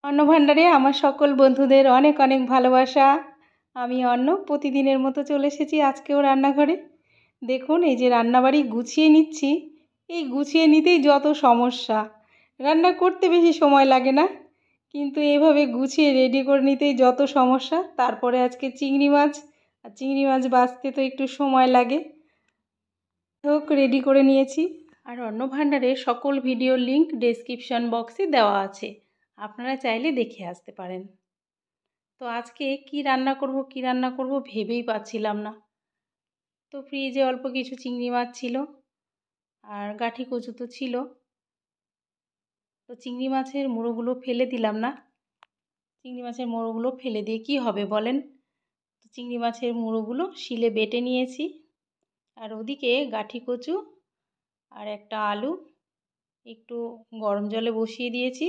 অন্ন ভাণ্ডারে আমার সকল বন্ধুদের অনেক অনেক ভালোবাসা। আমি অন্ন প্রতিদিনের মতো চলে এসেছি আজকেও রান্নাঘরে। দেখুন এই যে রান্নাবাড়ি গুছিয়ে নিচ্ছি, এই গুছিয়ে নিতেই যত সমস্যা। রান্না করতে বেশি সময় লাগে না, কিন্তু এভাবে গুছিয়ে রেডি করে নিতেই যত সমস্যা। তারপরে আজকে চিংড়ি মাছ, আর চিংড়ি মাছ বাছতে তো একটু সময় লাগে। হোক রেডি করে নিয়েছি। আর অন্ন ভাণ্ডারের সকল ভিডিওর লিংক ডেসক্রিপশন বক্সে দেওয়া আছে, আপনারা চাইলে দেখে আসতে পারেন। তো আজকে কি রান্না করব ভেবেই পাচ্ছিলাম না। তো ফ্রিজে অল্প কিছু চিংড়ি মাছ ছিল, আর গাঁঠি কচু তো ছিল। তো চিংড়ি মাছের মুড়োগুলো ফেলে দিলাম না। চিংড়ি মাছের মুড়োগুলো ফেলে দিয়ে কি হবে বলেন? তো চিংড়ি মাছের মুড়োগুলো শিলে বেটে নিয়েছি, আর ওদিকে গাঁঠি কচু আর একটা আলু একটু গরম জলে বসিয়ে দিয়েছি।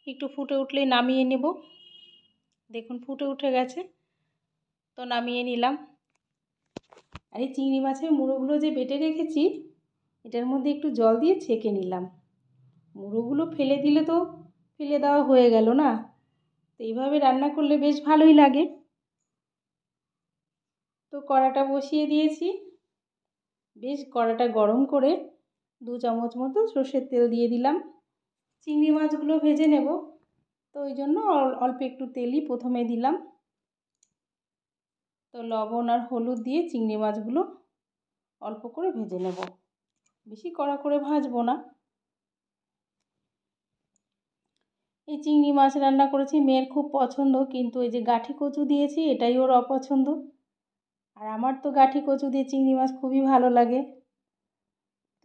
একটু ফুটে উঠলেই নামিয়ে নেব। দেখুন ফুটে উঠে গেছে, তো নামিয়ে নিলাম। আর এই চিংড়ি মাছের মুড়োগুলো যে বেটে রেখেছি, এটার মধ্যে একটু জল দিয়ে ছেঁকে নিলাম। মুড়োগুলো ফেলে দিলে তো ফেলে দেওয়া হয়ে গেল না, তো এইভাবে রান্না করলে বেশ ভালোই লাগে। তো কড়াটা বসিয়ে দিয়েছি, বেশ কড়াটা গরম করে 2 চামচ মতো সর্ষের তেল দিয়ে দিলাম। চিংড়ি মাছগুলো ভেজে নেব, তো ওই জন্য অল্প একটু তেলই প্রথমে দিলাম। তো লবণ আর হলুদ দিয়ে চিংড়ি মাছগুলো অল্প করে ভেজে নেব, বেশি কড়া করে ভাজবো না। এই চিংড়ি মাছ রান্না করেছি, মেয়ের খুব পছন্দ, কিন্তু এই যে গাঁঠি কচু দিয়েছি এটাই ওর অপছন্দ। আর আমার তো গাঁঠি কচু দিয়ে চিংড়ি মাছ খুবই ভালো লাগে।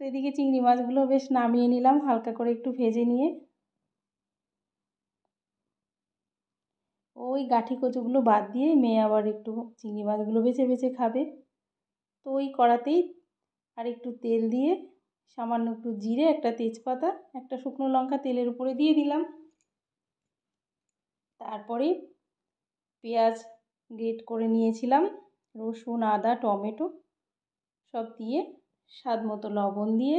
তো এদিকে চিংড়ি মাছগুলো বেশ নামিয়ে নিলাম হালকা করে একটু ভেজে নিয়ে। ওই গাঁঠি কচুগুলো বাদ দিয়ে মেয়ে আবার একটু চিংড়ি মাছগুলো বেছে বেছে খাবে। তো ওই কড়াতেই আর একটু তেল দিয়ে সামান্য একটু জিরে, একটা তেজপাতা, একটা শুকনো লঙ্কা তেলের উপরে দিয়ে দিলাম। তারপরে পেঁয়াজ গ্রেট করে নিয়েছিলাম, রসুন, আদা, টমেটো সব দিয়ে স্বাদ মতো লবণ দিয়ে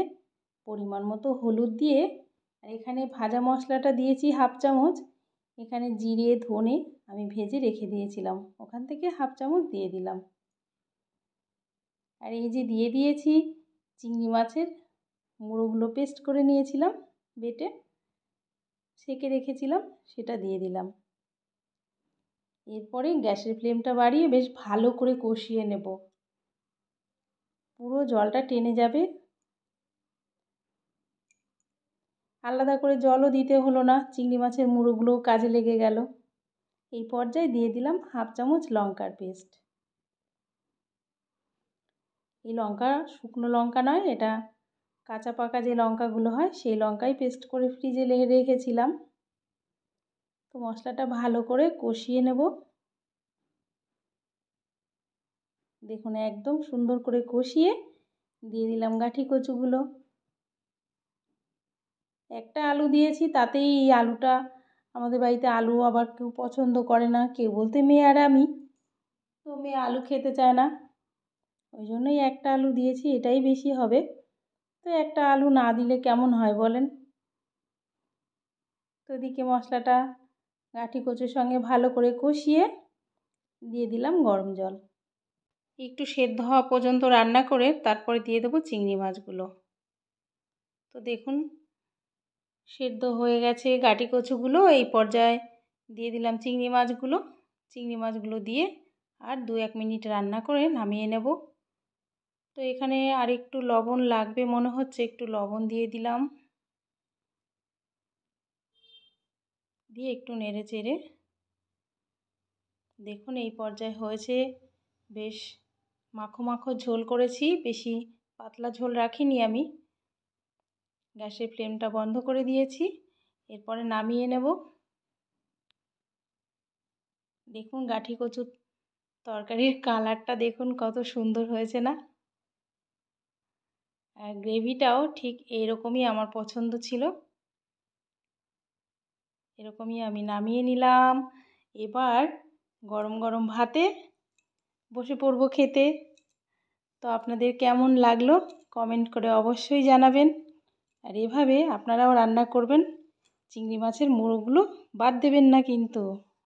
পরিমাণ মতো হলুদ দিয়ে, আর এখানে ভাজা মশলাটা দিয়েছি 1/2 চামচ। এখানে জিরে ধনে আমি ভেজে রেখে দিয়েছিলাম, ওখান থেকে 1/2 চামচ দিয়ে দিলাম। আর এই যে দিয়ে দিয়েছি চিংড়ি মাছের মুড়োগুলো পেস্ট করে নিয়েছিলাম, বেটে ছেঁকে রেখেছিলাম, সেটা দিয়ে দিলাম। এরপরে গ্যাসের ফ্লেমটা বাড়িয়ে বেশ ভালো করে কষিয়ে নেব, পুরো জলটা টেনে যাবে। আলাদা করে জলও দিতে হলো না, চিংড়ি মাছের মুড়োগুলোও কাজে লেগে গেল। এই পর্যায়ে দিয়ে দিলাম 1/2 চামচ লঙ্কার পেস্ট। এই লঙ্কা শুকনো লঙ্কা নয়, এটা কাঁচা পাকা যে লঙ্কাগুলো হয় সেই লঙ্কাই পেস্ট করে ফ্রিজে রেখেছিলাম। তো মশলাটা ভালো করে কষিয়ে নেব। দেখুন একদম সুন্দর করে কষিয়ে দিয়ে দিলাম গাঁঠি কচুগুলো। একটা আলু দিয়েছি, তাতেই এই আলুটা, আমাদের বাড়িতে আলু আবার কেউ পছন্দ করে না, কেউ বলতে মেয়ে আর আমি। তো মেয়ে আলু খেতে চায় না, ওই জন্যই একটা আলু দিয়েছি, এটাই বেশি হবে। তো একটা আলু না দিলে কেমন হয় বলেন? তো এদিকে মশলাটা গাঁঠি কচুর সঙ্গে ভালো করে কষিয়ে দিয়ে দিলাম গরম জল। একটু সেদ্ধ হওয়া পর্যন্ত রান্না করে তারপরে দিয়ে দেবো চিংড়ি মাছগুলো। তো দেখুন সেদ্ধ হয়ে গেছে গাঁঠি কচুগুলো। এই পর্যায়ে দিয়ে দিলাম চিংড়ি মাছগুলো। চিংড়ি মাছগুলো দিয়ে আর 2-1 মিনিট রান্না করে নামিয়ে নেব। তো এখানে আর একটু লবণ লাগবে মনে হচ্ছে, একটু লবণ দিয়ে দিলাম, দিয়ে একটু নেড়ে চেড়ে দেখুন এই পর্যায়ে হয়েছে। বেশ মাখো মাখো ঝোল করেছি, বেশি পাতলা ঝোল রাখিনি আমি। গ্যাসের ফ্লেমটা বন্ধ করে দিয়েছি, এরপরে নামিয়ে নেব। দেখুন গাঁঠি কচুর তরকারির কালারটা দেখুন কত সুন্দর হয়েছে না? আর গ্রেভিটাও ঠিক এইরকমই আমার পছন্দ ছিল, এরকমই আমি নামিয়ে নিলাম। এবার গরম গরম ভাতে বসে পড়ব খেতে। তো আপনাদের কেমন লাগলো কমেন্ট করে অবশ্যই জানাবেন, আর এভাবে আপনারাও রান্না করবেন, চিংড়ি মাছের মুড়োগুলো বাদ দেবেন না কিন্তু।